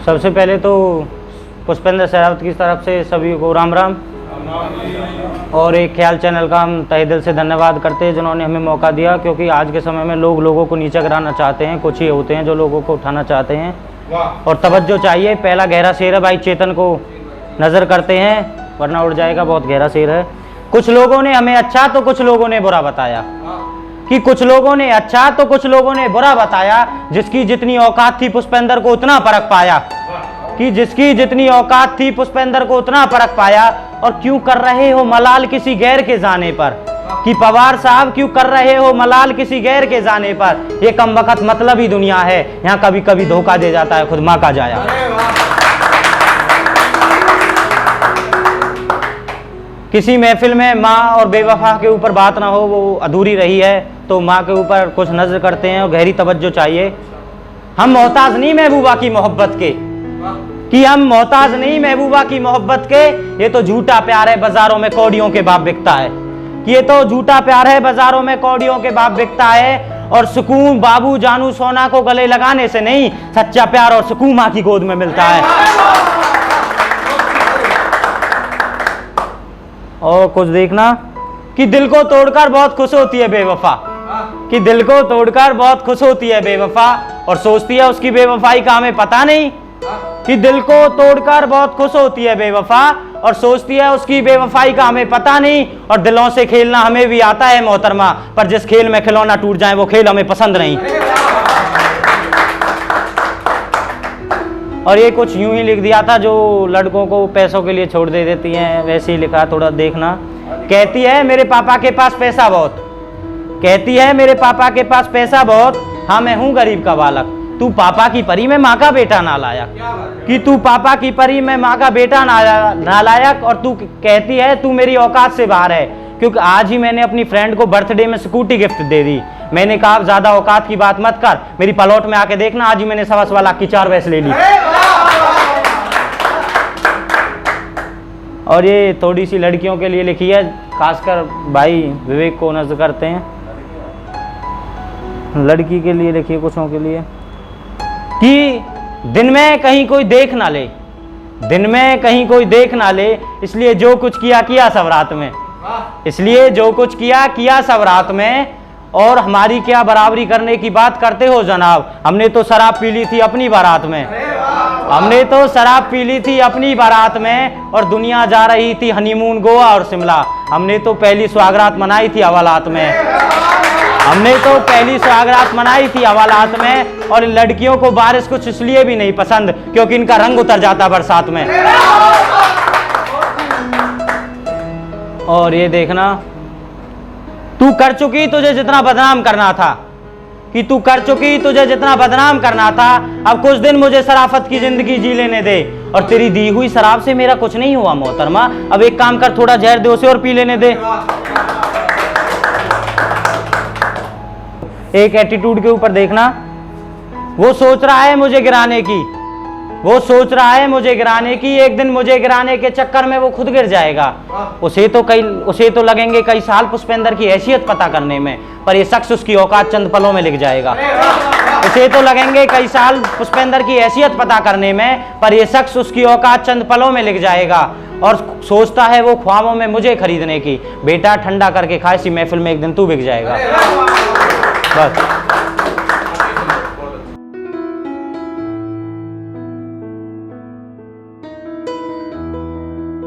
सबसे पहले तो पुष्पेंद्र शेरावत की तरफ से सभी को राम राम और एक ख्याल चैनल का हम तहे दिल से धन्यवाद करते हैं जिन्होंने हमें मौका दिया, क्योंकि आज के समय में लोग लोगों को नीचे गिराना चाहते हैं, कुछ ही होते हैं जो लोगों को उठाना चाहते हैं। और तवज्जो चाहिए। पहला गहरा शेर है भाई, चेतन को नज़र करते हैं वरना उड़ जाएगा, बहुत गहरा शेर है। कुछ लोगों ने हमें अच्छा तो कुछ लोगों ने बुरा बताया, कि कुछ लोगों ने अच्छा तो कुछ लोगों ने बुरा बताया, जिसकी जितनी औकात थी पुष्पेंद्र को उतना परख पाया, कि जिसकी जितनी औकात थी पुष्पेंद्र को उतना परख पाया। और क्यों कर रहे हो मलाल किसी गैर के जाने पर, कि पवार साहब क्यों कर रहे हो मलाल किसी गैर के जाने पर। ये कम वक्त मतलब ही दुनिया है, यहाँ कभी कभी धोखा दे जाता है खुद माँ का जाया। किसी महफिल में माँ और बेवफा के ऊपर बात ना हो, वो अधूरी रही है, तो माँ के ऊपर कुछ नजर करते हैं और गहरी तवज्जो चाहिए। हम मोहताज नहीं महबूबा की मोहब्बत के, कि हम मोहताज नहीं महबूबा की मोहब्बत के, ये तो झूठा प्यार है बाजारों में कौड़ियों के बाप बिकता है, कि ये तो झूठा प्यार है बाजारों में कौड़ियों के बाप बिकता है। और सुकून बाबू जानू सोना को गले लगाने से नहीं, सच्चा प्यार और सुकून माँ की गोद में मिलता है। और कुछ देखना कि दिल को तोड़कर बहुत खुश होती है बेवफा, कि दिल को तोड़कर बहुत खुश होती है बेवफा, और सोचती है उसकी बेवफाई का हमें पता नहीं। कि दिल को तोड़कर बहुत खुश होती है बेवफा और सोचती है उसकी बेवफाई का हमें पता नहीं। और दिलों से खेलना हमें भी आता है मोहतरमा, पर जिस खेल में खिलौना टूट जाए वो खेल हमें पसंद नहीं। और ये कुछ यूं ही लिख दिया था, जो लड़कों को पैसों के लिए छोड़ दे देती हैं, वैसे ही लिखा, थोड़ा देखना। कहती है मेरे पापा के पास पैसा बहुत, कहती है मेरे पापा के पास पैसा बहुत, हाँ मैं हूँ गरीब का बालक। तू पापा की परी में माँ का बेटा नालायक, कि तू पापा की परी में माँ का बेटा नालायक। और तू कहती है तू मेरी औकात से बाहर है, क्योंकि आज ही मैंने अपनी फ्रेंड को बर्थडे में स्कूटी गिफ्ट दे दी। मैंने कहा ज्यादा औकात की बात मत कर, मेरी पलौट में आके देखना, आज ही मैंने 1.25 लाख की 4 भैंस ले ली। और ये थोड़ी सी लड़कियों के लिए लिखी है, खासकर भाई विवेक को नजर करते हैं, लड़की के लिए लिखी है, कुछों के लिए, कि दिन में कहीं कोई देख ना ले, दिन में कहीं कोई देख ना ले, इसलिए जो कुछ किया किया सब रात में, इसलिए जो कुछ किया किया सब रात में। और हमारी क्या बराबरी करने की बात करते हो जनाब, हमने तो शराब पी ली थी अपनी बारात में, हमने तो शराब पी ली थी अपनी बारात में, और दुनिया जा रही थी हनीमून गोवा और शिमला, हमने तो पहली सुहागरात मनाई थी हवालात में, हमने तो पहली सुहागरात मनाई थी हवालात में। और लड़कियों को बारिश कुछ इसलिए भी नहीं पसंद क्योंकि इनका रंग उतर जाता बरसात में। और ये देखना, तू कर चुकी तुझे जितना बदनाम करना था, कि तू कर चुकी तुझे जितना बदनाम करना था, अब कुछ दिन मुझे शराफत की जिंदगी जी लेने दे। और तेरी दी हुई शराब से मेरा कुछ नहीं हुआ मोहतरमा, अब एक काम कर, थोड़ा जहर दे उसे और पी लेने दे। एक एटीट्यूड के ऊपर देखना, वो सोच रहा है मुझे गिराने की, वो सोच रहा है मुझे गिराने की, एक दिन मुझे गिराने के चक्कर में वो खुद गिर जाएगा। उसे तो लगेंगे कई साल पुष्पेंद्र की हैसियत पता करने में, पर ये शख्स उसकी औकात चंद पलों में लिख जाएगा। उसे तो लगेंगे कई साल पुष्पेंद्र की हैसियत पता करने में, पर ये शख्स उसकी औकात चंद पलों में लिख जाएगा। और सोचता है वो ख्वाबों में मुझे खरीदने की, बेटा ठंडा करके खा, इसी महफिल में एक दिन तू बिक जाएगा। बस।